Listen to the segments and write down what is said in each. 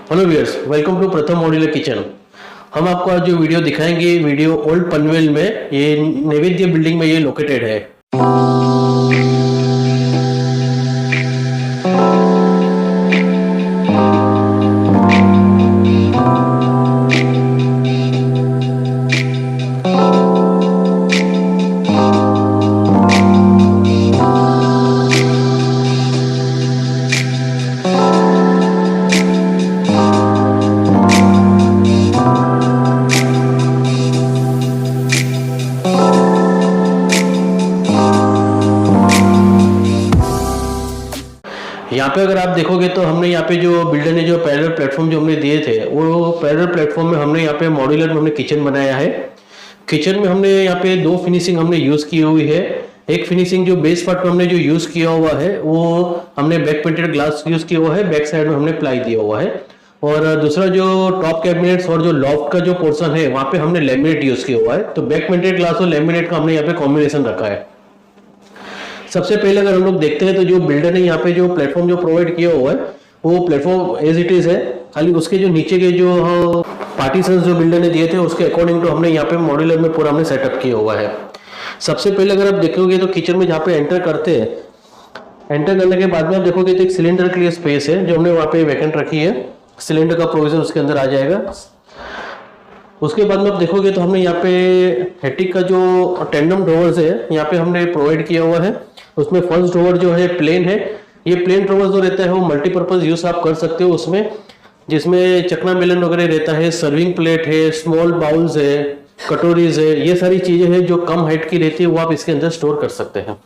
Hello viewers, welcome to प्रथम modular kitchen. हम आपको आज जो वीडियो दिखाएंगे, वीडियो ओल्ड पनवेल में, ये नैवेद्य बिल्डिंग में ये लोकेटेड है। यहाँ पे अगर आप देखोगे तो हमने यहाँ पे जो बिल्डर ने जो पैरेलल प्लेटफॉर्म जो हमने दिए थे, वो पैरेलल प्लेटफॉर्म में हमने यहाँ पे मॉड्यूलर में हमने किचन बनाया है। किचन में हमने यहाँ पे दो फिनिशिंग हमने यूज की हुई है। एक फिनिशिंग जो बेस पार्ट में हमने जो यूज किया हुआ है वो हमने बैक पेंटेड ग्लास यूज किया हुआ है, बैक साइड में हमने प्लाई दिया हुआ है। और दूसरा जो टॉप कैबिनेट्स और जो लॉफ्ट का जो पोर्शन है वहाँ पे हमने लेमिनेट यूज किया हुआ है। तो बैक पेंटेड ग्लास और लेमिनेट का हमने यहाँ पे कॉम्बिनेशन रखा है। सबसे पहले अगर हम लोग देखते हैं तो जो बिल्डर ने यहाँ पे जो प्लेटफॉर्म जो प्रोवाइड किया हुआ है वो प्लेटफॉर्म एज इट इज है, खाली उसके जो नीचे के जो पार्टीशंस जो बिल्डर ने दिए थे उसके अकॉर्डिंग तो हमने यहाँ पे मॉड्यूलर में पूरा हमने सेटअप किया हुआ है। सबसे पहले अगर आप देखोगे तो किचन में जहाँ पे एंटर करते हैं, एंटर करने के बाद में आप देखोगे तो एक सिलेंडर के लिए स्पेस है जो हमने वहाँ पे वैकेंट रखी है। सिलेंडर का प्रोविजन उसके अंदर आ जाएगा। उसके बाद में आप देखोगे तो हमने यहाँ पे हेटिक का जो टेंडम ड्रॉवर्स है यहाँ पे हमने प्रोवाइड किया हुआ है। उसमें फर्स्ट ड्रॉवर जो है प्लेन है। ये प्लेन ड्रॉवर जो रहता है वो मल्टीपर्पज यूज आप कर सकते हो उसमें, जिसमें चकना मेलन वगैरह रहता है, सर्विंग प्लेट है, स्मॉल बाउल्स है, कटोरीज है, ये सारी चीजें हैं जो कम हाइट की रहती है वो आप इसके अंदर स्टोर कर सकते हैं।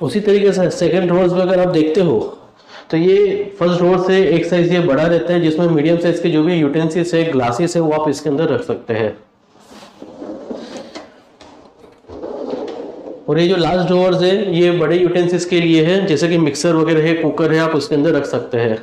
उसी तरीके से सेकेंड ड्रॉवर्स में अगर आप देखते हो तो ये फर्स्ट ड्रॉवर से एक साइज ये बड़ा रहता है, जिसमें मीडियम साइज के जो भी यूटेंसिल्स है, ग्लासेस है, वो आप इसके अंदर रख सकते हैं। और ये जो लास्ट ड्रॉवर्स है ये बड़े यूटेंसिल्स के लिए है, जैसे कि मिक्सर वगैरह है, कुकर है, आप उसके अंदर रख सकते हैं।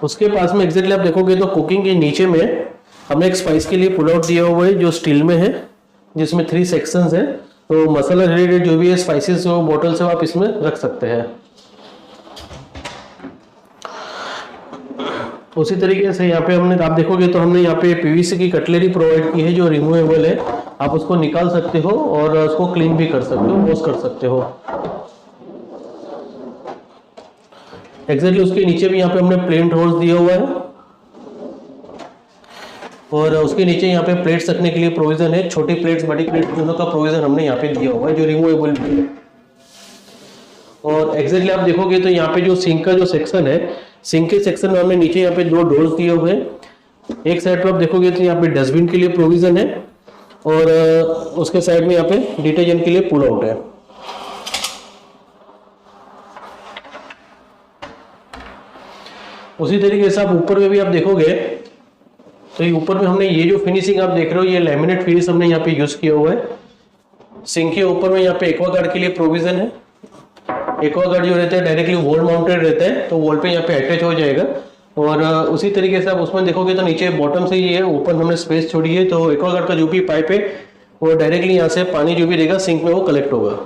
उसके पास में एग्जैक्टली आप देखोगे तो कुकिंग के नीचे में हमने एक स्पाइस के लिए पुल आउट दिया हुआ है जो स्टील में है, जिसमें 3 सेक्शंस है। तो मसाला रिलेटेड जो भी है स्पाइसेस जो बॉटल्स है आप इसमें रख सकते हैं। उसी तरीके से यहाँ पे हमने आप देखोगे तो हमने यहाँ पे पीवीसी की कटलरी प्रोवाइड की है जो रिमूवेबल है। आप उसको निकाल सकते हो और उसको क्लीन भी कर सकते हो, वॉश कर सकते हो। एग्जैक्टली उसके नीचे भी यहाँ पे हमने प्लेन ड्रॉवर्स दिया हुआ है और उसके नीचे यहाँ पे प्लेट्स रखने के लिए प्रोविजन है। छोटी प्लेट्स बड़ी प्लेट्स दोनों का प्रोविजन हमने यहाँ पे दिया हुआ है जो रिमूवेबल भी है। और एग्जैक्टली आप देखोगे तो यहाँ पे जो सिंक का जो सेक्शन है, सिंक के सेक्शन में हमने नीचे यहाँ पे 2 डोर्स दिए हुए हैं। एक साइड पर आप देखोगे तो यहाँ पे डस्टबिन के लिए प्रोविजन है और उसके साइड में यहाँ पे डिटर्जेंट के लिए पुल आउट है। उसी तरीके से आप ऊपर में भी आप देखोगे तो ये ऊपर में हमने ये जो फिनिशिंग आप देख रहे हो ये लैमिनेट फिनिश हमने यहाँ पे यूज किया हुआ है। सिंक के ऊपर में यहाँ पे एक्वागार्ड के लिए प्रोविजन है। एक्वागार्ड जो रहता है डायरेक्टली वॉल माउंटेड रहता है, तो वॉल पे यहाँ पे अटैच हो जाएगा। और उसी तरीके से आप उसमें देखोगे तो नीचे बॉटम से ही है, ऊपर हमने स्पेस छोड़ी है, तो एक्वागार्ड का जो भी पाइप है वो डायरेक्टली यहाँ से पानी जो भी रहेगा सिंक में वो कलेक्ट होगा।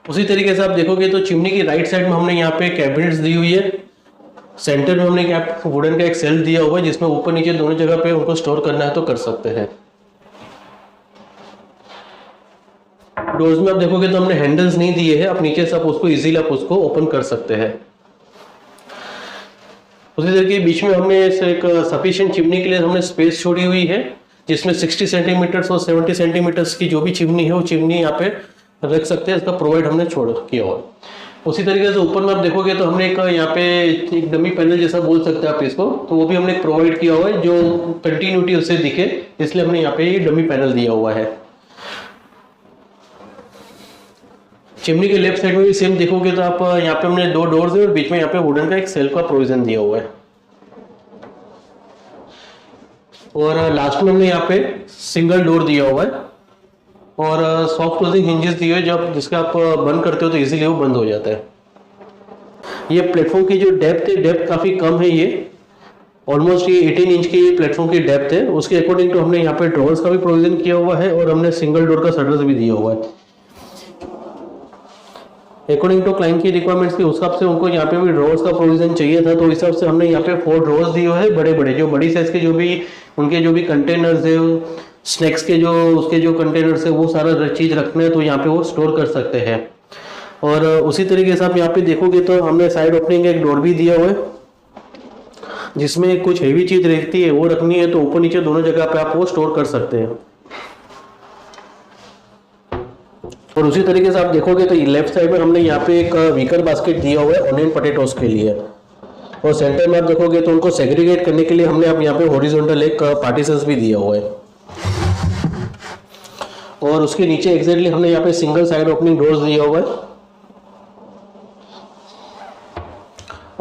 उसी तरीके से आप देखोगे तो चिमनी की राइट साइड में हमने यहाँ पे कैबिनेट्स दी हुई है। सेंटर में हमने वुडन का एक सेल दिया हुआ है जिसमें ऊपर नीचे दोनों जगह पे उनको स्टोर करना है तो कर सकते हैं। डोर्स में आप देखोगे तो हमने हैंडल्स नहीं दिए हैं, आप नीचे से आप उसको इजीली आप उसको ओपन कर सकते हैं। उसी तरीके बीच में हमने एक सफिशिएंट चिमनी के लिए हमने स्पेस छोड़ी हुई है, जिसमें 60 सेंटीमीटर और 70 सेंटीमीटर की जो भी चिमनी है वो चिमनी यहाँ पे रख सकते हैं। इसका प्रोवाइड हमने छोड़ किया हुआ। उसी तरीके से ऊपर में आप देखोगे तो हमने एक यहाँ पे एक डमी पैनल जैसा बोल सकते हैं आप इसको, तो वो भी हमने प्रोवाइड किया हुआ है जो कंटिन्यूटी उससे दिखे, इसलिए हमने यहाँ पे ये डमी पैनल दिया हुआ है। चिमनी के लेफ्ट साइड में भी सेम देखोगे तो आप यहाँ पे हमने 2 डोर्स है और बीच में यहाँ पे वुडन का एक सेल का प्रोविजन दिया हुआ है। और लास्ट में हमने यहाँ पे सिंगल डोर दिया हुआ है और सॉफ्ट क्लोजिंग हिंजेस दिए हुए जब जिसका आप बंद करते हो तो इजीली वो बंद हो जाता है। ये प्लेटफॉर्म की जो डेप्थ है, डेप्थ काफ़ी कम है ये, ऑलमोस्ट ये 18 इंच की प्लेटफॉर्म की डेप्थ है। उसके अकॉर्डिंग तो हमने यहाँ पे ड्रॉवर्स का भी प्रोविजन किया हुआ है और हमने सिंगल डोर का शटर्स भी दिया हुआ है। अकॉर्डिंग टू क्लाइंट की रिक्वायरमेंट्स के हिसाब से उनको यहाँ पे भी ड्रॉवर्स का प्रोविजन चाहिए था, तो इस हिसाब से हमने यहाँ पे 4 ड्रॉवर्स दिए हुए हैं बड़े बड़े, जो बड़ी साइज के जो भी उनके जो भी कंटेनर्स है, स्नैक्स के जो उसके जो कंटेनर्स है वो सारा चीज़ रखना है तो यहाँ पे वो स्टोर कर सकते हैं। और उसी तरीके से आप यहाँ पे देखोगे तो हमने साइड ओपनिंग एक डोर भी दिया हुआ है, जिसमें कुछ हेवी चीज़ रहती है वो रखनी है तो ऊपर नीचे दोनों जगह पे आप वो स्टोर कर सकते हैं। और उसी तरीके से आप देखोगे तो लेफ्ट साइड में हमने यहाँ पे एक वीकर बास्केट दिया हुआ है ऑनियन पोटैटोस के लिए, और सेंटर में आप देखोगे तो उनको सेग्रीगेट करने के लिए हमने अब यहाँ पे हॉरिजॉन्टल एक पार्टीशंस भी दिया हुआ है। और उसके नीचे एग्जैक्टली हमने यहाँ पे सिंगल साइड ओपनिंग डोर्स दिया हुआ है।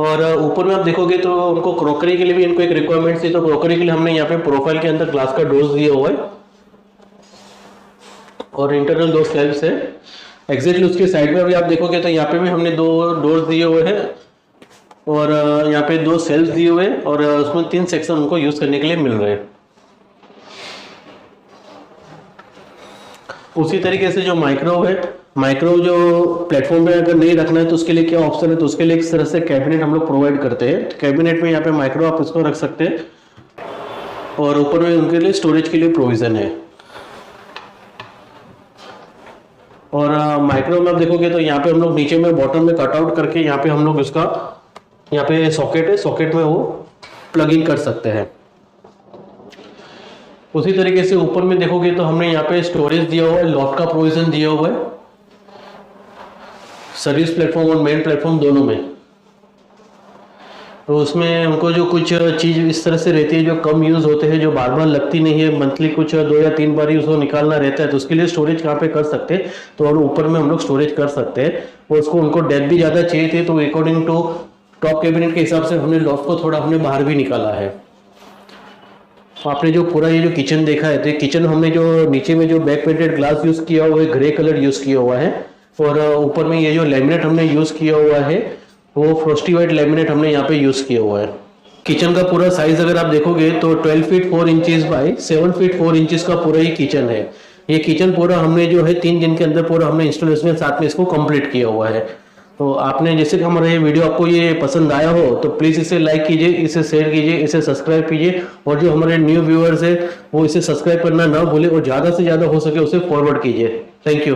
और ऊपर में आप देखोगे तो उनको क्रॉकरी के लिए भी इनको एक रिक्वायरमेंट थी, तो क्रॉकरी के लिए हमने यहाँ पे प्रोफाइल के अंदर ग्लास का डोर्स दिया हुआ है और इंटरनल 2 शेल्फ्स है। एग्जैक्टली उसके साइड में भी आप देखोगे तो यहाँ पे भी हमने 2 डोर्स दिए हुए हैं और यहाँ पे 2 शेल्फ्स दिए हुए हैं और उसमें 3 सेक्शन उनको यूज करने के लिए मिल रहे हैं। उसी तरीके से जो माइक्रोवेव है, माइक्रोवेव जो प्लेटफॉर्म पे अगर नहीं रखना है तो उसके लिए क्या ऑप्शन है, तो उसके लिए इस तरह से कैबिनेट हम लोग प्रोवाइड करते हैं। कैबिनेट में यहाँ पे माइक्रो आप इसको रख सकते हैं और ऊपर में उनके लिए स्टोरेज के लिए प्रोविजन है। और माइक्रो में आप देखोगे तो यहाँ पे हम लोग नीचे में बॉटम में कट आउट करके यहाँ पे हम लोग इसका यहाँ पे सॉकेट है, सॉकेट में वो प्लग इन कर सकते हैं। उसी तरीके से ऊपर में देखोगे तो हमने यहाँ पे स्टोरेज दिया हुआ है, लॉफ्ट का प्रोविजन दिया हुआ है सर्विस प्लेटफॉर्म और मेन प्लेटफॉर्म दोनों में। तो उसमें उनको जो कुछ चीज़ इस तरह से रहती है जो कम यूज़ होते हैं, जो बार बार लगती नहीं है, मंथली कुछ 2 या 3 बार ही उसको निकालना रहता है, तो उसके लिए स्टोरेज कहाँ पे कर सकते हैं, तो और ऊपर में हम लोग स्टोरेज कर सकते हैं। और उसको उनको डेप्थ भी ज़्यादा चाहिए थी तो अकॉर्डिंग टू टॉप कैबिनेट के हिसाब से हमने लॉफ्ट को थोड़ा हमने बाहर भी निकाला है। आपने जो पूरा ये जो किचन देखा है, तो किचन हमने जो नीचे में जो बैक पेंटेड ग्लास यूज़ किया हुआ है, ग्रे कलर यूज़ किया हुआ है, और ऊपर में ये जो लैमिनेट हमने यूज़ किया हुआ है वो फ्रॉस्टी वाइट लैमिनेट हमने यहाँ पे यूज़ किया हुआ है। किचन का पूरा साइज अगर आप देखोगे तो 12 feet 4 inches bye 7 feet 4 inches का पूरा ही किचन है। ये किचन पूरा हमने जो है 3 दिन के अंदर पूरा हमने इंस्टॉलेशन के साथ में इसको कंप्लीट किया हुआ है। तो आपने जैसे कि हमारा ये वीडियो आपको ये पसंद आया हो तो प्लीज़ इसे लाइक कीजिए, इसे शेयर कीजिए, इसे सब्सक्राइब कीजिए, और जो हमारे न्यू व्यूअर्स है वो इसे सब्सक्राइब करना ना भूले और ज़्यादा से ज़्यादा हो सके उसे फॉरवर्ड कीजिए। Thank you.